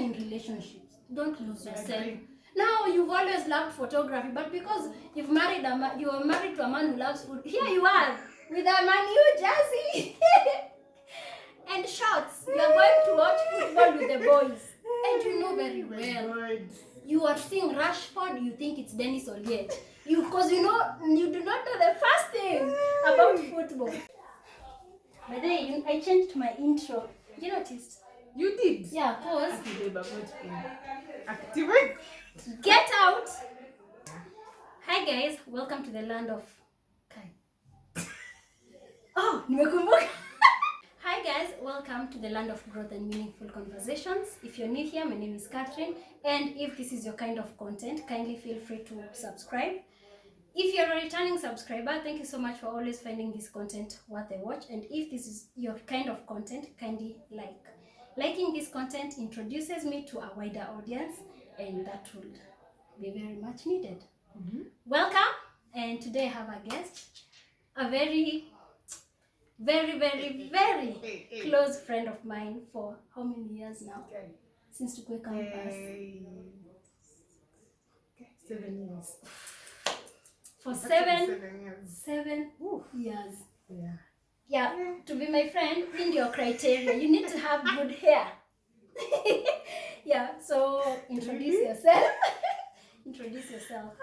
in relationships. Don't lose yourself. Now, you've always loved photography, but because you are married to a man who loves food, here you are with a New Jersey and shorts. You are going to watch football with the boys, and you know very well. You are seeing Rashford, you think it's Dennis Oliet. Because you do not know the first thing about football. By the way, I changed my intro. You noticed? You did? Yeah, cause activate. Get out! Hi guys, welcome to the land of Kai. Oh, nimekumbuka. Hi guys, welcome to the land of growth and meaningful conversations. If you're new here, my name is Catherine, and if this is your kind of content, kindly feel free to subscribe. If you're a returning subscriber, thank you so much for always finding this content worth a watch. And if this is your kind of content, kindly like. Liking this content introduces me to a wider audience, and that will be very much needed. Welcome, and today I have a guest, a very close friend of mine for how many years now? Since Tukwe campus. 7 years. For seven years. Yeah, to be my friend, in your criteria, you need to have good hair. Yeah, so introduce yourself. Introduce yourself.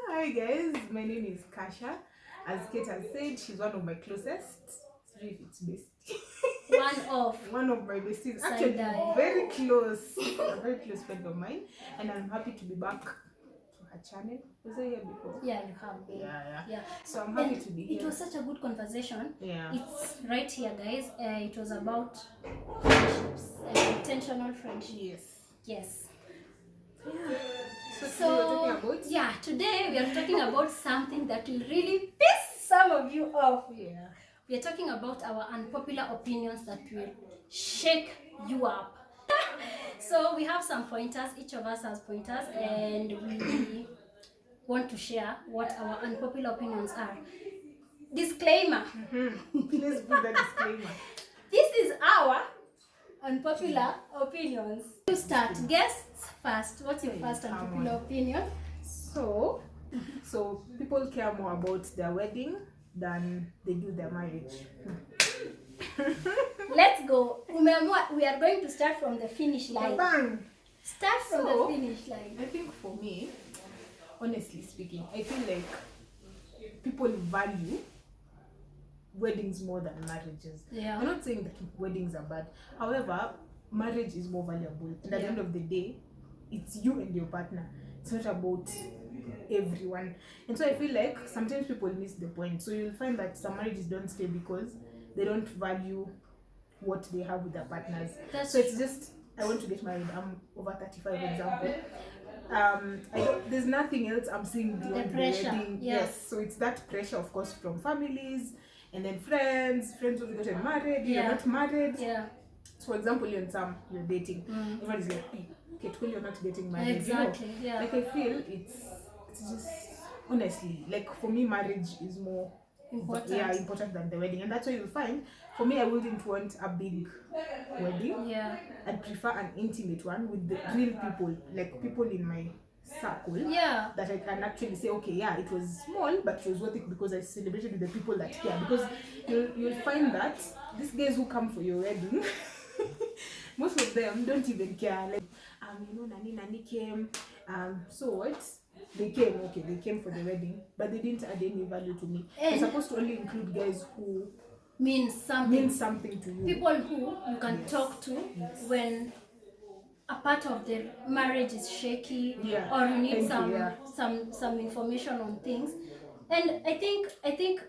Hi guys, my name is Kasha. As Kate has said, she's one of my closest. Sorry if it's bestie. One of my besties. Actually, very close. A very close friend of mine. And I'm happy to be back to her channel. Was I here before? Yeah, you have been. Yeah. So I'm happy to be here. It was such a good conversation. Yeah. It's right here, guys. It was about friendships and intentional friendships. Yes. Yeah. So today we are talking about something that will really piss some of you off. Yeah. We are talking about our unpopular opinions that will shake you up. So we have some pointers. Each of us has pointers, and we want to share what our unpopular opinions are. Disclaimer. Please put the disclaimer. This is our unpopular opinions. To start, guests first. What's your first unpopular opinion? So people care more about their wedding than they do their marriage. Let's go. We are going to start from the finish line. Bang. Start from the finish line. I think for me, honestly speaking, I feel like people value weddings more than marriages. Yeah. I'm not saying that weddings are bad. However, marriage is more valuable. And at the end of the day, it's you and your partner. It's not about everyone. And so I feel like sometimes people miss the point. So you'll find that some marriages don't stay because they don't value what they have with their partners. So it's just, I want to get married. I'm over 35, example. There's nothing else I'm seeing beyond the wedding. Yes. So it's that pressure, of course, from families and then friends who've gotten married, you're not married. Yeah. So for example, you're dating. Everybody's like, hey, Kate, well, you're not getting married. Exactly. You know? Like I feel it's just, honestly, like for me, marriage is more important than the wedding. And that's why you'll find, for me, I wouldn't want a big wedding. Yeah. I'd prefer an intimate one with the real people, like people in my circle. Yeah. That I can actually say, okay, yeah, it was small, but it was worth it because I celebrated with the people that care. Because you'll find that these guys who come for your wedding, most of them don't even care. Like, Nani came. So what? They came for the wedding, but they didn't add any value to me. They're supposed to only include guys who means something to you. People who you can talk to when a part of the marriage is shaky, or you need some information on things. And I think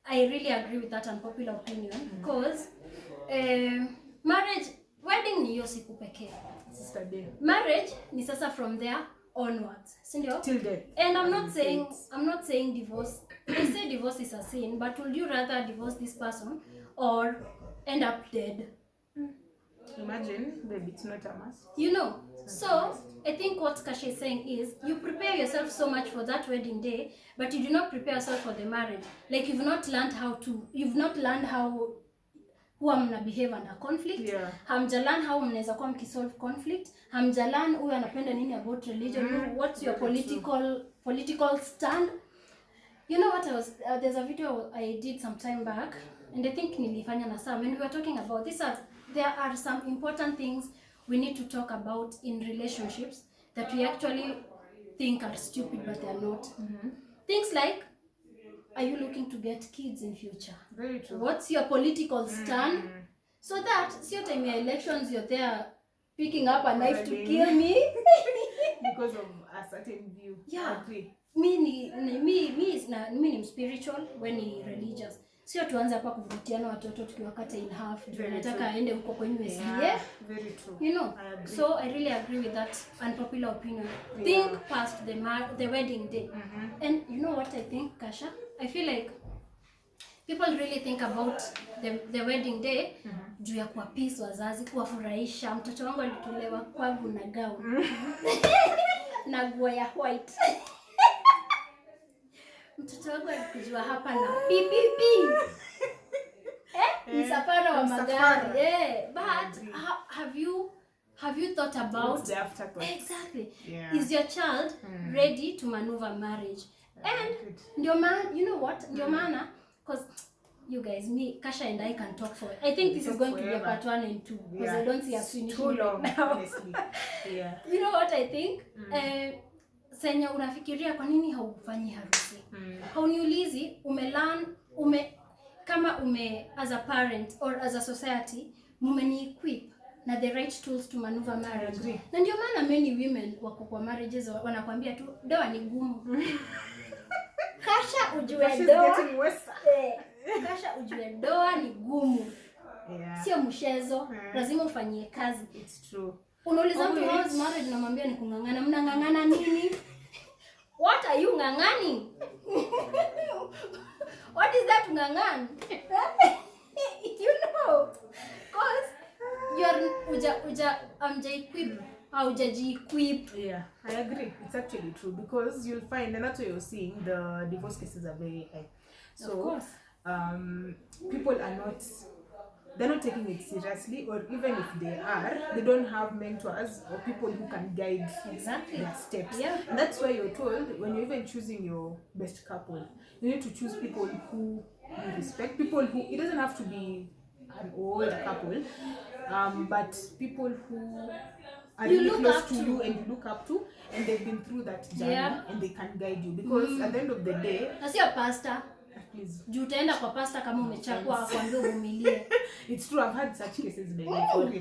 I really agree with that unpopular opinion, because wedding ni hiyo siku pekee. Marriage ni sasa from there onwards, sindio? Till death. And I'm not saying divorce. I say divorce is a sin, but would you rather divorce this person or end up dead? Imagine, baby, it's not a must. You know, so I think what Kasha is saying is you prepare yourself so much for that wedding day, but you do not prepare yourself for the marriage. Like you've not learned how huwa mna behave under conflict. Yeah. Hamjalan how mnaweza kuwa mkisolve conflict. Hamjalan huyu anapenda nini about religion. What's your political stand? You know what, there's a video I did some time back, and I think nilifanya na Sam, and we were talking about this. There are some important things we need to talk about in relationships that we actually think are stupid, but they are not. Things like, are you looking to get kids in future? Very true. What's your political stand? So that your time your elections, you're there picking up a knife to kill me because of a certain view. Yeah. I agree. Mi ni spiritual, when ni religious. Sio tuanze hapa kuvutiana watoto tukiwakata in half. Nataka aende huko kwenye USDA. Yeah, very true. You know. So I really agree with that unpopular opinion. Yeah. Think past the wedding day. And you know what I think, Kasha? I feel like people really think about the wedding day juu ya kuwapisa wazazi, kuwafurahisha. Mtoto wangu alitolewa kwangu na gown. Na nguo ya white. Mtoto wangu alikujua hapa na PPP. Msafara wa magari. Yeah. But have you thought about the afterthought? Exactly. Yeah. Is your child ready to maneuver marriage? And ndio maana, you know what? Ndio maana, because you guys, me, Kasha and I can talk for it. I think this is going to be a part 1 and 2 because I don't see us finishing too long right now. Honestly. Yeah. You know what I think? Senya unafikiria kwa nini haufanyi harusi? Hauniulizi kama as a parent or as a society mumeni equip na the right tools to maneuver marriage. Na ndio maana many women wako kwa marriages wanakuambia tu doa ni gumu. Kasha ujue doa. Kasha ujue doa ni gumu. Yeah. Sio mchezo, lazima ufanyie kazi. It's true. Unauliza mtu how's marriage na mwambia ni kungangana. Mnangangana nini? What are you ngangani? What is that ngangani? You know, cause you're equipped. Equipped. Yeah, I agree. It's actually true because you'll find, and that's what you're seeing, the divorce cases are very high. So, of course, people are not. They're not taking it seriously, or even if they are, they don't have mentors or people who can guide their steps. Yeah. And that's why you're told, when you're even choosing your best couple, you need to choose people who you respect, people who, it doesn't have to be an old couple, but people who are really close to you and you look up to, and they've been through that journey and they can guide you. Because at the end of the day, that's your pastor. Please. Juu utaenda kwa pasta kama umechakua akwambia uvumilie. It's true, I've had such cases before.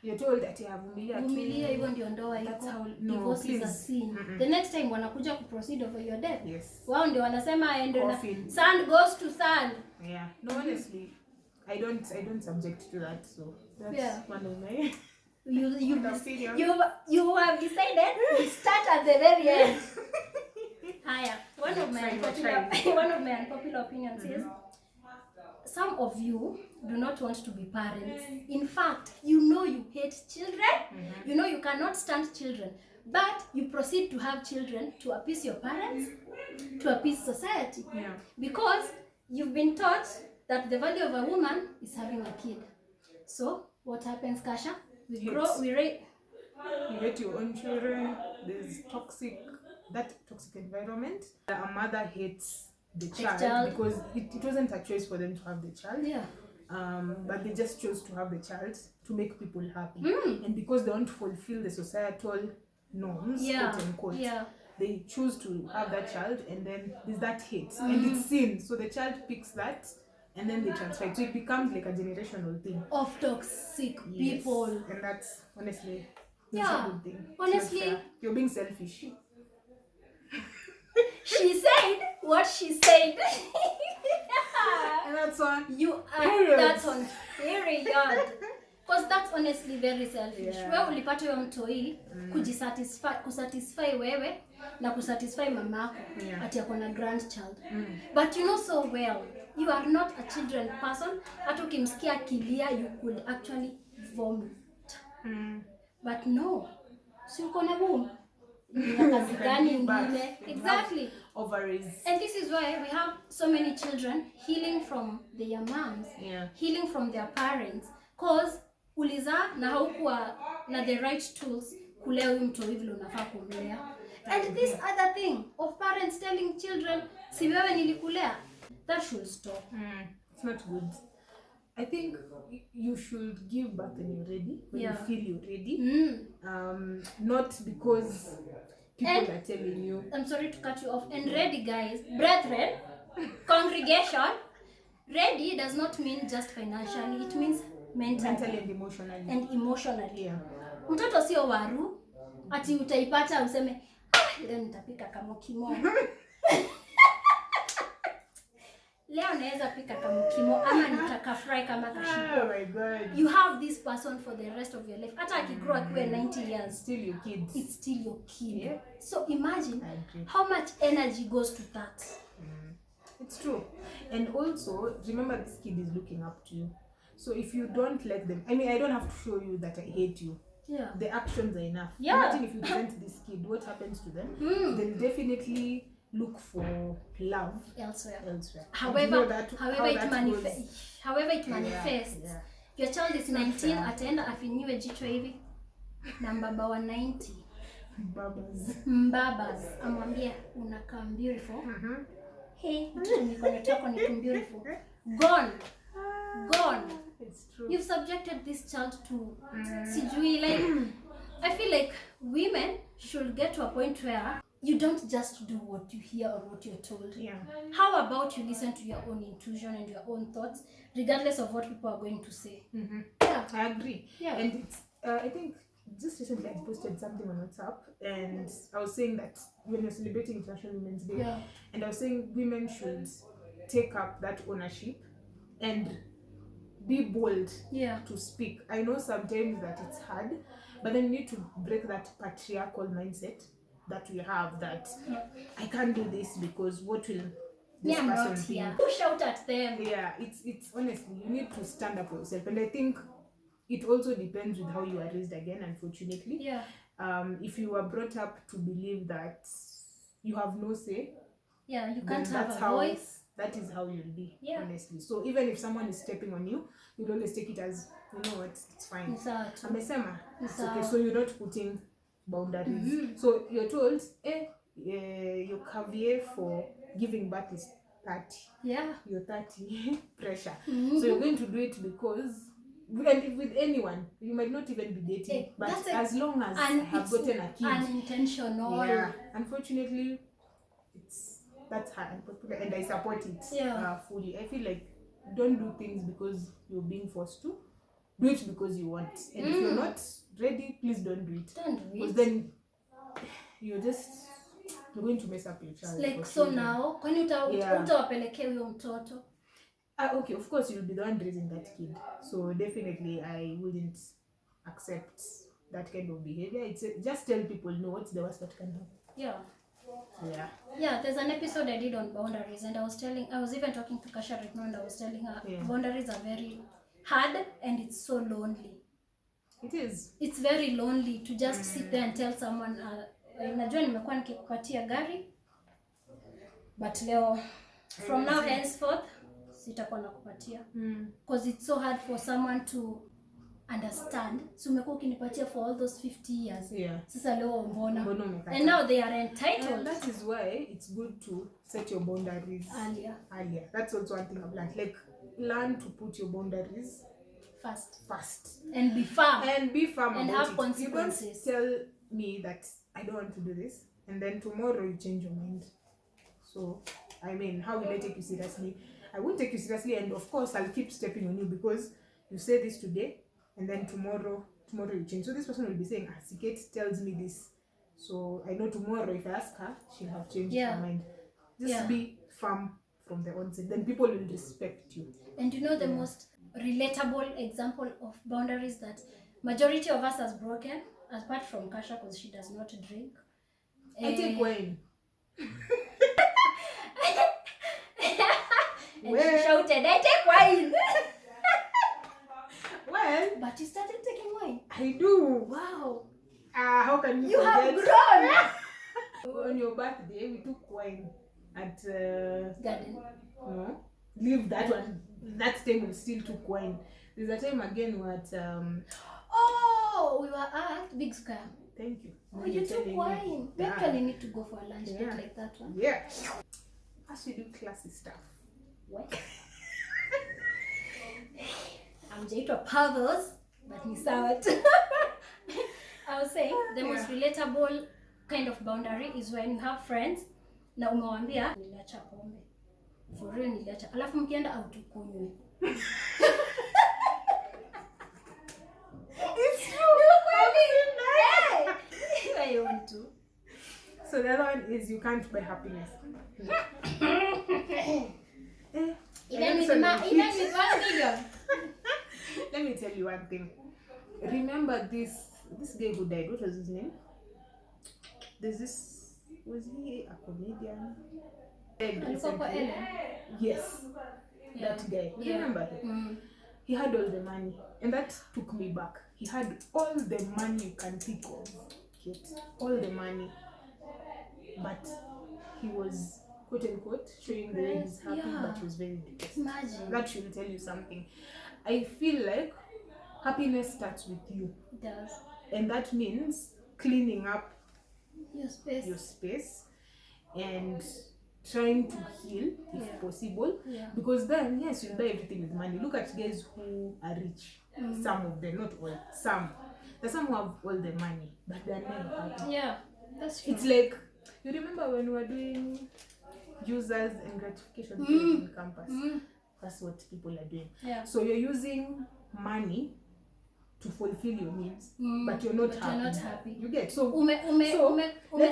You're told that you have vumilia, hivyo ndio ndoa iko. Divorce is a sin. The next time wanakuja kuproceed over your death. Yes. Wao ndio wanasema aende na sand goes to sand. Yeah. No, honestly, I don't subject to that, so that's one of my you have decided to start at the very end. Haya, one of my unpopular opinions is some of you do not want to be parents. In fact, you hate children. You cannot stand children, but you proceed to have children to appease your parents, to appease society. Yeah. Because you've been taught that the value of a woman is having a kid. So what happens, Kasha? We hate your own children. There's toxic environment. A mother hates the child because it wasn't a choice for them to have the child. Yeah. But they just chose to have the child to make people happy. And because they want to fulfill the societal norms, quote unquote, they choose to have that child, and then there's that hate. And it's sin. So the child picks that and then they transfer it. So it becomes like a generational thing. Of toxic people. And that's honestly a good thing. Honestly, you're being selfish. She said what she said. And that's on you are. That's on period. Because that's honestly very selfish. Wewe ulipata hiyo mtoi kusatisfy wewe na kusatisfy mamako ati yako na grandchild. But you know so well you are not a children person. Hata ukimsikia akilia you could actually vomit. But no. Si uko na boom. Kazi gani ingine? Exactly. ovaries. And this is why we have so many children healing from their moms, healing from their parents, cause ulizaa na haukuwa na the right tools kulea huyu mtoto vile unafaa kumlea. And this other thing of parents telling children, si wewe nilikulea, that should stop. It's not good. I think you should give birth when you're ready, when you feel you're ready. Not because people are telling you. I'm sorry to cut you off. And ready, guys, brethren, congregation, ready does not mean just financially. It means mentally and emotionally. And emotionally. Mtoto sio waru, ati utaipata useme, leo nitapika kama kimo. Leo naweza pika kama kimo ama nitakafry kama kashipo. Oh my God. You have this person for the rest of your life. Hata akigrow akiwa 90 years, still your kid. It's still your kid. So imagine how much energy goes to that. It's true. And also, remember this kid is looking up to you. So if you don't let them, I mean, I don't have to show you that I hate you. The actions are enough. Imagine if you sent this kid, what happens to them? They'll definitely look for love elsewhere. However, it manifests. Your child is 19, ataenda afinyiwe jicho hivi na mbaba wa 90. Mbabas amwambia unakaa beautiful. Hey, mikono yako ni beautiful. Gone. It's true. You've subjected this child to sijui, like I feel like women should get to a point where you don't just do what you hear or what you're told. How about you listen to your own intuition and your own thoughts, regardless of what people are going to say? I agree. And it's, I think just recently I posted something on WhatsApp, and I was saying that when you're celebrating International Women's Day, and I was saying women should take up that ownership and be bold to speak. I know sometimes that it's hard, but then you need to break that patriarchal mindset that we have, that I can't do this because what will this person think? Push out at them. It's honestly, you need to stand up for yourself. And I think it also depends with how you are raised again, unfortunately. If you were brought up to believe that you have no say, you can't have a voice, that is how you'll be, honestly. So even if someone is stepping on you, you'll always take it as, you know what, it's fine. Amesema, it's okay. So you're not putting boundaries. So you're told, your caveat for giving birth is 30. You're 30. Pressure. So you're going to do it because, and with anyone, you might not even be dating, but as long as I have gotten a kid. Unintentional. Unfortunately, that's hard, unpopular, and I support it fully. I feel like don't do things because you're being forced to. Do it because you want. And if you're not ready, please don't do it. Because then you're going to mess up your child. Like, so now, kwani utawapelekea huyo mtoto? Okay, of course you'll be the one raising that kid. So definitely I wouldn't accept that kind of behavior. It's just tell people, no, what's the worst that can happen. There's an episode I did on boundaries, and I was even talking to Kasha right now, and I was telling her boundaries are very hard and it's so lonely. It is. It's very lonely to just sit there and tell someone, najua nimekuwa nikikupatia gari, but leo from now henceforth sitakuwa nakupatia. Because it's so hard for someone to understand. So umekuwa ukinipatia for all those 50 years. Sasa leo mbona? And now they are entitled. And that is why it's good to set your boundaries earlier. That's also one thing I've learned. Like, learn to put your boundaries fast. And be firm. And have consequences. You don't tell me that I don't want to do this, and then tomorrow you change your mind. So, I mean, how will I take you seriously? I won't take you seriously, and of course I'll keep stepping on you because you say this today, and then tomorrow you change. So this person will be saying, Sikate tells me this, so I know tomorrow if I ask her, she'll have changed her mind. Just be firm from the onset, then people will respect you. And you know the most relatable example of boundaries that majority of us has broken, apart from Kasha because she does not drink. I take wine. And she shouted, I take wine. Well, but you started taking wine. I do. Wow. How can you forget? Have grown. On your birthday, we took wine. at Garden. no, leave that one. That time we still took wine. There's a time again what Oh, we were at Big Square. thank you. Oh, you took wine. We actually need to go for a lunch date like that one. Yeah. As we do classy stuff. What? Hamjaitwa Pavos, but ni sawa tu. I was saying the most relatable kind of boundary is when you have friends na umewambia niliacha pombe. For real niliacha. Alafu mkienda out kunywe. It's true. I want to. So the other one is you can't buy happiness. Even with 1 million. Let me tell you one thing. Remember this guy who died? What was his name? Was he a comedian? Yes. Yeah. That guy. Yeah. Remember him? He had all the money, and that took me back. He had all the money you can think of. Kate. All the money. But he was quote unquote showing the way he's happy, but he was very depressed. Imagine. That should tell you something. I feel like happiness starts with you. It does. And that means cleaning up Your space and trying to heal if possible. Yeah. Because then, yes, you'll buy everything with money. Look at guys who are rich. Some of them, not all. Some. There's some who have all the money, but they're never happy. Yeah, that's true. It's like, you remember when we were doing users and gratification in campus? That's what people are doing. Yeah. So you're using money to fulfill your needs, but you're not happy. You're not happy. You get so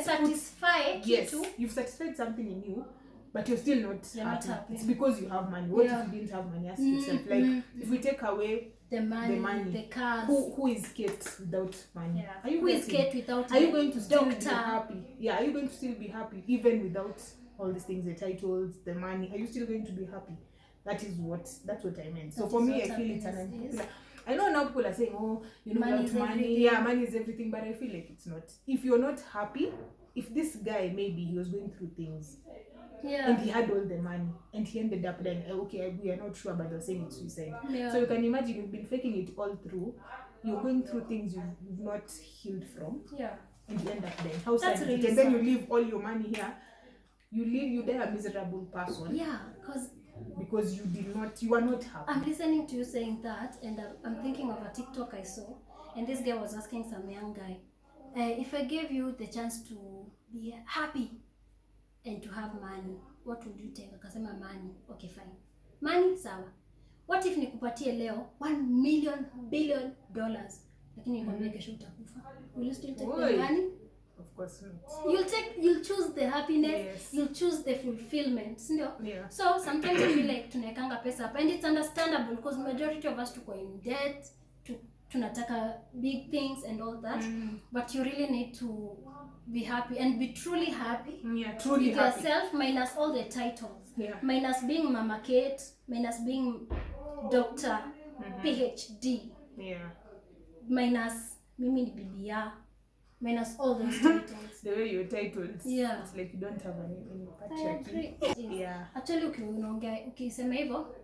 satisfied. Yes, you've satisfied something in you, but you're still not happy. It's because you have money. What if you didn't have money? Ask yourself. Like if we take away the money, the cars. Who is Kate without money? Yeah. Are you who is Kate without? Are you going to still doctor? be happy? Yeah. Are you going to still be happy even without all these things, the titles, the money? Are you still going to be happy? That's what I meant. So for me, I feel it's an unpopular. I know now people are saying, oh, you know, money without money, money is everything, but I feel like it's not. If you're not happy, if this guy maybe he was going through things, and he had all the money, and he ended up then, okay, we are not sure, but they're saying it's suicide. Yeah. So you can imagine you've been faking it all through. You're going through things you've not healed from. Yeah. And you end up then. How That's sad really and then sad. you leave all your money here. You die a miserable person. Yeah, because you are not happy. I'm listening to you saying that, and I'm thinking of a TikTok I saw, and this guy was asking some young guy, if I gave you the chance to be happy and to have money, what would you take? Akasema money. Okay, fine. Money, sawa. What if nikupatie leo $1 billion? Lakini nikwambia kesho utakufa. Will you still take the money? Of course not. You'll choose the happiness, yes. You'll choose the fulfillment, sindio? Yeah. So sometimes I feel like tunaekanga pesa hapa, and it's understandable because majority of us tuko in debt, tunataka big things and all that, but you really need to be happy and be truly happy. Yeah, truly with happy. yourself, minus all the titles. Yeah. Minus being Mama Kate, minus being Doctor, PhD. Yeah. Minus Mimi ni Bibia. Minus all those titles. The way you're titled, yeah. It's like you don't have any I agree. Yeah. Actually, ukisema hivyo,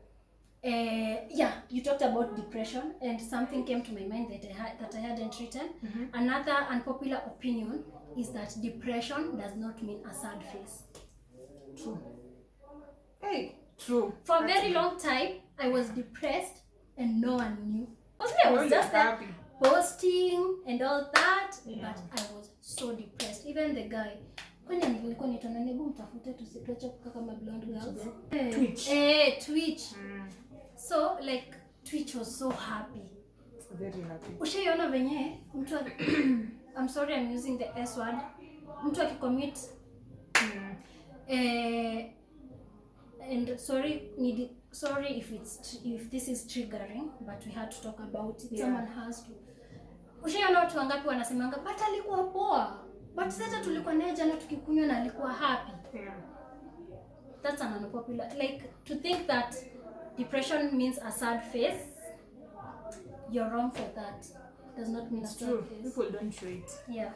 you talked about depression, and something came to my mind that I hadn't written. Another unpopular opinion is that depression does not mean a sad face. True. Hey, true. For a very long time, I was depressed and no one knew. I was just happy. Posting and all that, but I was so depressed. Even the guy, kwani nilikuwa nitona nebu mtafute tusiache kukaa kama blonde girls. Twitch. So like Twitch was so happy. Very happy. Ushaiona venye mtu I'm sorry I'm using the S word. Mtu akicommit and sorry if this is triggering, but we had to talk about it. Someone has to. Ushaiona watu wangapi wanasemanga but alikuwa poa, but sasa tulikuwa naye jana tukikunywa na alikuwa happy. That's an unpopular, like to think that depression means a sad face. You're wrong for that. Does not mean a sad face. People don't show it. Yeah.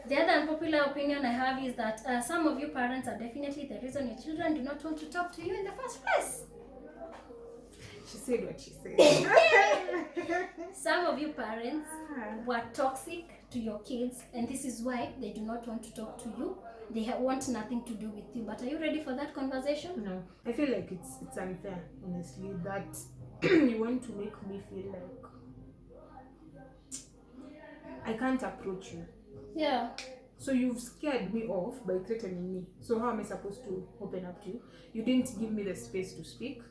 The other unpopular opinion I have is that some of you parents are definitely the reason your children do not want to talk to you in the first place. She said what she said. Some of you parents were toxic to your kids, and this is why they do not want to talk to you. They want nothing to do with you. But are you ready for that conversation? No, I feel like it's unfair, honestly, that you want to make me feel like I can't approach you. Yeah. So you've scared me off by threatening me. So how am I supposed to open up to you? You didn't give me the space to speak.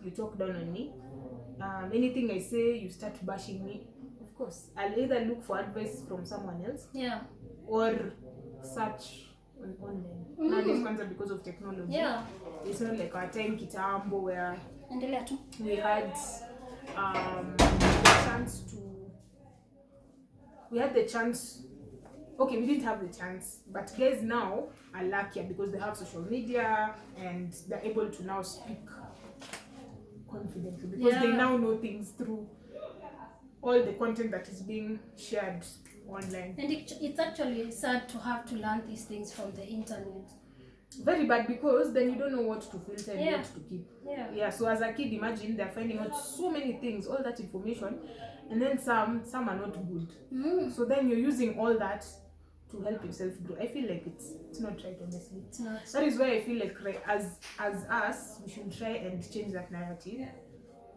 You talk down on me. Anything I say, you start bashing me. Of course, I'll either look for advice from someone else, yeah, or search online. Nowadays, because of technology, yeah, it's not like our time kitambo where we had the chance. Okay, we didn't have the chance, but guys now are luckier because they have social media and they're able to now speak confidently because they now know things through all the content that is being shared online. And it's actually sad to have to learn these things from the internet. Very bad, because then you don't know what to filter and what to keep. Yeah. So as a kid, imagine they're finding out so many things, all that information, and then some are not good. So then you're using all that to help yourself grow. I feel like it's not right, honestly. It's not. That is why I feel like, right, as us, we should try and change that narrative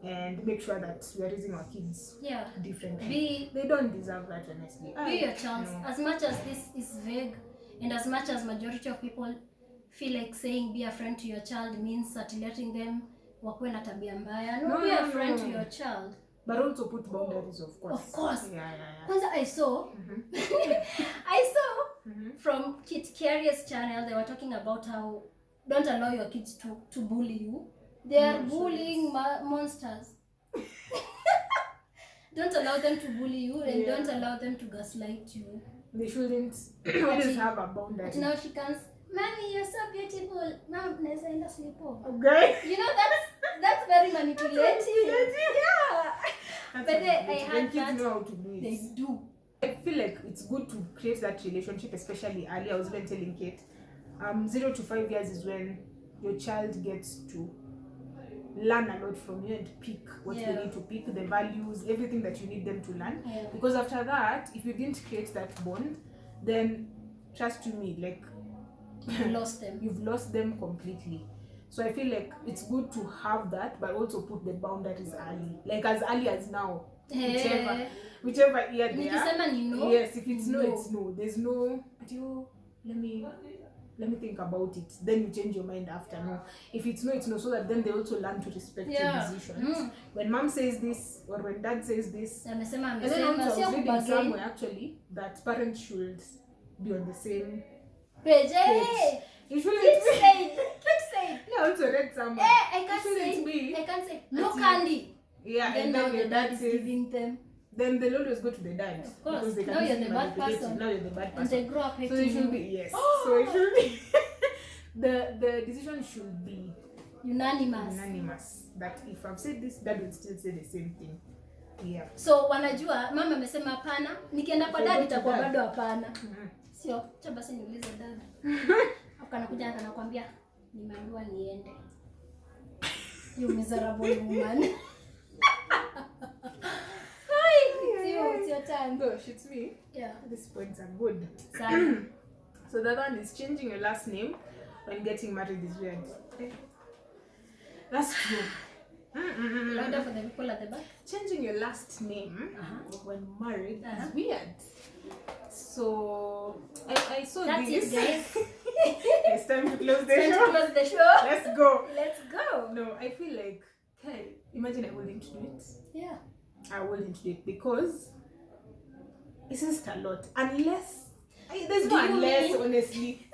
and make sure that we are raising our kids differently. They don't deserve that, honestly. Be your chance. No. As much as this is vague, and as much as majority of people feel like saying be a friend to your child means that letting them wakwe na tabia mbaya. No, be a friend to your child. But also put boundaries, of course. Of course. Yeah. Kwanza I saw from Kit Carrier's channel, they were talking about how don't allow your kids to bully you. They are bullying monsters. Don't allow them to bully you, and don't allow them to gaslight you. They shouldn't always have a boundary. But now she can, Mommy, you're so beautiful. Mom, let's end a sleepover. Okay. You know, that's very manipulative. Yeah. But I had kids know how to do it. They do. I feel like it's good to create that relationship, especially early. I was even telling Kate, 0 to 5 years is when your child gets to learn a lot from you and pick what they need to pick, the values, everything that you need them to learn. Because after that, if you didn't create that bond, then trust you me, like you lost them. You've lost them completely. So I feel like it's good to have that, but also put the boundaries early, like as early as now. Whichever year they are. Yes, if it's no, it's no. There's no. Let me think about it. Then you change your mind after. No, if it's no, it's no. So that then they also learn to respect your decisions. When mom says this or when dad says this, and then also I was reading somewhere actually that parents should be on the same page. You shouldn't say. I also read somewhere. I can't say no candy. Yeah, and then now the dad is giving them. Then they'll always go to the dad. Of course. Because they can now you're the bad person. Now you're the bad person. And they grow up hating you. So it should be, yes. So it should be. the decision should be unanimous. That if I've said this, dad will still say the same thing. Yeah. So wanajua mama amesema hapana, nikienda kwa dad itakuwa bado hapana. Sio, acha basi niulize dad. Akanakuja anakuambia nimeambiwa niende. You miserable woman. It's your time. Gosh, it's me. Yeah. These points are good. So the other one is changing your last name when getting married is weird. Okay. That's true. Louder for the people at the back. Changing your last name when married is weird. So I saw that's this. That's it, guys. It's time to close the show. Let's go. No, I feel like, imagine I wouldn't do it. Yeah. I wouldn't do it because it's just a lot. Unless there's no unless, honestly.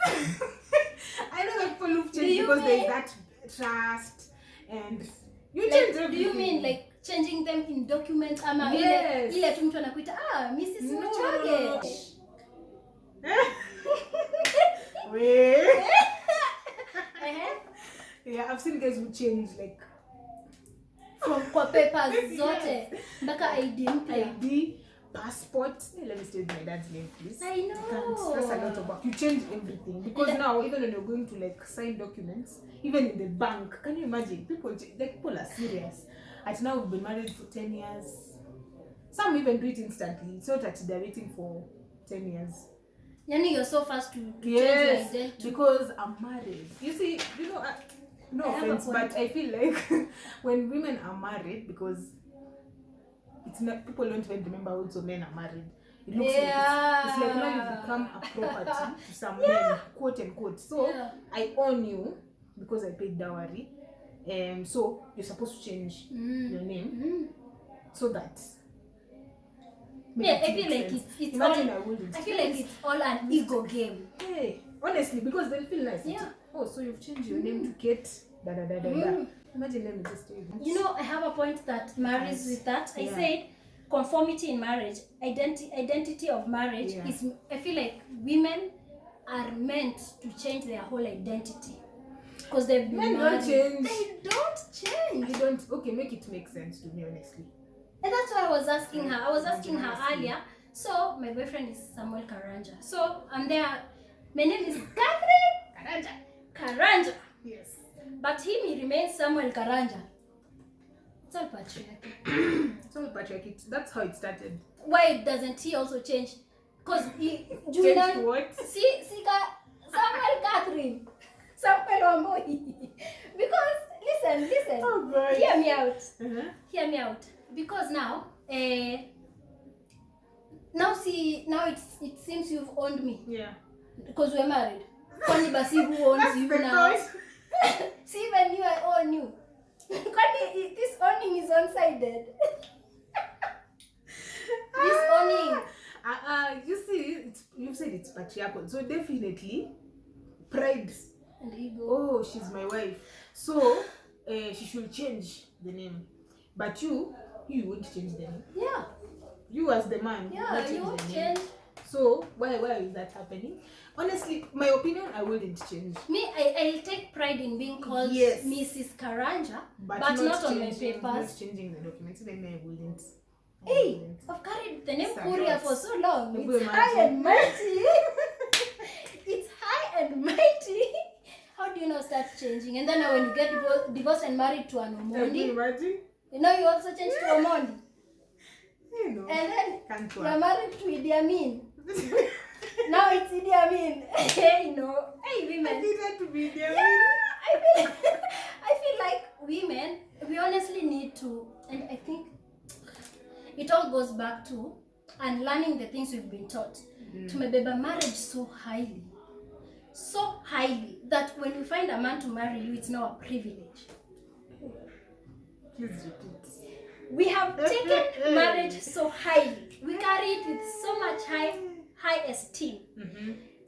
I know that people who've changed because there's that trust and you change everything. Do you mean like changing them in documents? Yes. Ile tu mtu anakuita Mrs. Muchoge. Wait. Yeah, I've seen guys who change like from kwa papers zote mpaka ID mpya. ID, passport. Hey, let me stay with my dad's name, please. I You can't. know. That's a lot of work. You change everything because now even when you're going to like sign documents, even in the bank, can you imagine? People are serious. At now we've been married for 10 years. Some even do it instantly. It's not that they're waiting for 10 years. Yani, you're so fast to change your Yes, identity. because I'm married. You see, no I have a offense, point. but I feel like when women are married, because it's not, people don't even remember also men are married. It looks like it's like now you become a property to some men, quote unquote. So I own you because I paid dowry, and so you're supposed to change your name so that. Yeah, I feel like it's Imagine all. I feel like it's all an ego game. Hey, honestly, because they'll feel nice. Yeah. Oh, so you've changed your name to Kate. Da da da da da. Imagine, let me just tell you. You know, I have a point that marries with that. I said conformity in marriage, identity of marriage is. I feel like women are meant to change their whole identity because they've been Men married. don't change. They don't change. I don't. Okay, make it make sense to me, honestly. And that's why I was asking her. I was asking her earlier. So my boyfriend is Samuel Karanja. So I'm there. My name is Catherine Karanja. Yes. But he remains Samuel Karanja. It's all patriarchy. It's all patriarchy. That's how it started. Why doesn't he also change? Because he Change to what? Samuel Catherine. Samuel Wamboi. Because listen. Oh God. Hear me out. Uh-huh. Hear me out. Because now it seems you've owned me. Yeah. Because we're married. Kwani basi who owns you now? See, when you I own you. Kwani this owning is one-sided. This owning. You see, you said it's patriarchal, so definitely pride. And ego. Oh, she's my wife, so she should change the name. But you won't change the name. Yeah. You as the man, Yeah, you won't change. So why is that happening? Honestly, my opinion, I wouldn't change. Me, I'll take pride in being called Mrs. Karanja, but not on my papers. Not changing the documents. Then I wouldn't. Hey, I've carried the name Kuria for so long. It's It's high and mighty. It's high and mighty. How do you now start changing? And then now when you get divorced and married to an Omondi, Can you imagine? you know you also change to Omondi. You know. And then Can't you're married to Idi Amin. Now it's Idi Amin. Hey, no. Hey, women. I needed to be there. Yeah, I feel like women, we honestly need to, and I think it all goes back to unlearning the things we've been taught. To mebeba marriage so highly that when we find a man to marry you, it's now a privilege. Please repeat. We have taken marriage so highly. We carry it with so much high esteem.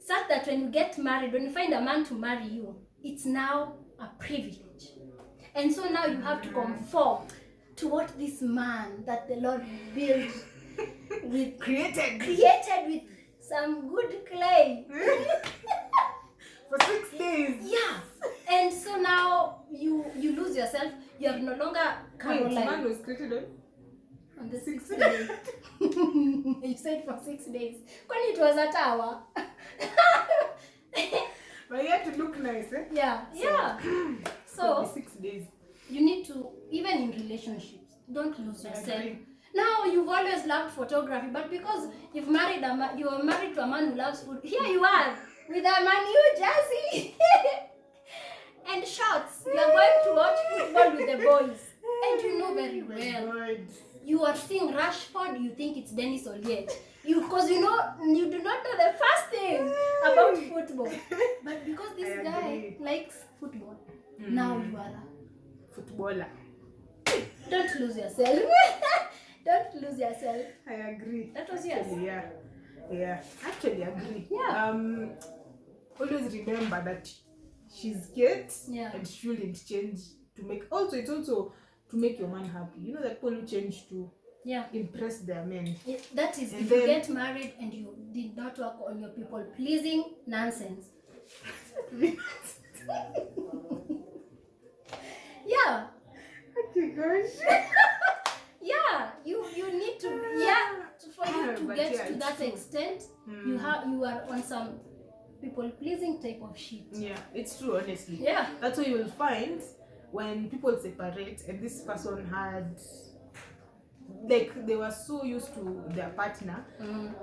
Such that when you get married, when you find a man to marry you, it's now a privilege. And so now you have to conform to what this man that the Lord built with created with some good clay. For 6 days. Yeah. And so now you lose yourself. You are no longer Caroline. Wait, man was created on the 6th day. You said for 6 days. When it was a tower. But you have to look nice, eh? Yeah. So 6 days. You need to, even in relationships, don't lose yourself. Now you've always loved photography, but because you are married to a man who loves food, here you are with a New jersey and shorts. You are going to watch football with the boys, and you know very well. You are seeing Rashford, you think it's Dennis Oliet. Because you do not know the first thing about football. But because this guy likes football, now you are a footballer. Don't lose yourself. Don't lose yourself. I agree. That was yours. Yeah. Actually agree. Yeah. Always remember that she's Kate and she shouldn't change to make. Also, it's also to make your man happy. You know that people who change to impress their men. That is, and if you get married and you did not work on your people pleasing nonsense. Yeah. Okay, gosh. yeah, you need to for you to But get yeah, to it's that true. extent, you are on some people pleasing type of shit. Yeah, it's true, honestly. Yeah. That's what you will find when people separate and this person had, like, they were so used to their partner.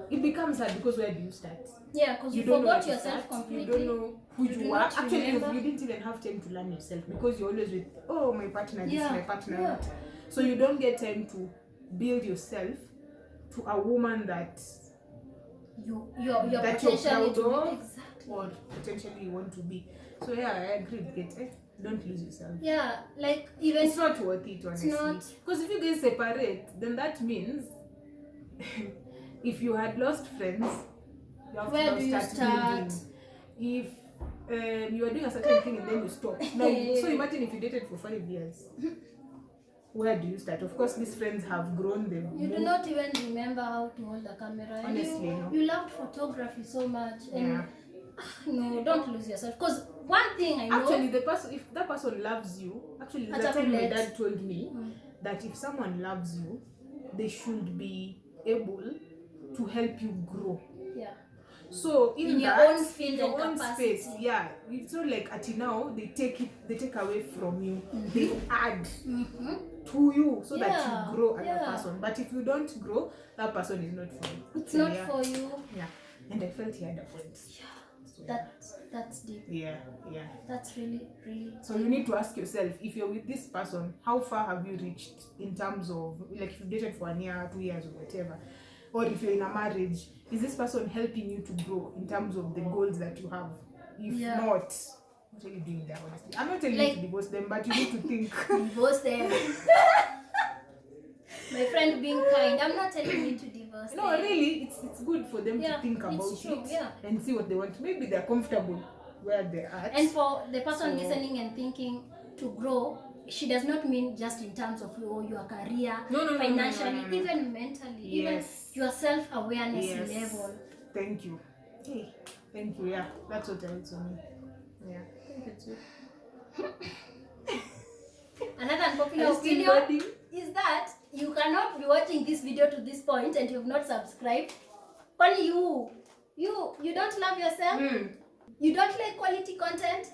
It becomes hard because where do you start? Yeah, because you don't know where forgot to yourself start. completely. You don't know who do you are. not Actually, remember. you didn't even have time to learn yourself because you're always with, oh, my partner this, Yeah, my partner yeah. that. So you don't get time to build yourself to a woman that You're that you're potentially proud to be of exactly. or potentially you want to be. So yeah, I agree. Don't lose yourself. Yeah, like even It's not worth it, honestly. not. Because if you guys separate, then that means if you had lost friends, you have Where to now do you start start? building. If you are doing a certain thing and then you stop. Now, so imagine if you dated for 5 years. Where do you start? Of course, these friends have grown. They've You do moved. not even remember how to hold a camera. And Honestly, no. you loved photography so much. And Yeah. no, don't lose yourself. Because one thing I know. Actually, if that person loves you, actually, that time my dad told me that if someone loves you, they should be able to help you grow. Yeah. So in your that, own field in your and own capacity. space, yeah, it's not like until now they take away from you. They add to you so that you grow as a person. But if you don't grow, that person is not for you. It's So, not for you. Yeah, and I felt he had a point. Yeah. So, That's deep. yeah. That's really, really. So you need to ask yourself, if you're with this person, how far have you reached in terms of, like, if you dated for 1 year, 2 years, or whatever, or if you're in a marriage, is this person helping you to grow in terms of the goals that you have? If not, what are you doing there, honestly? I'm not telling you to divorce them, but you need to think. Divorce them. My friend being kind. I'm not telling you to divorce them. No, really, it's good for them to think about it and see what they want. Maybe they're comfortable where they're at. And for the person listening and thinking to grow, she does not mean just in terms of your career, financially, even mentally, even your self-awareness level. Thank you. Hey, thank you. Yeah, that's what I also mean. Yeah, thank you too. Another unpopular opinion is that you cannot be watching this video to this point and you have not subscribed. Only you don't love yourself. You don't like quality content.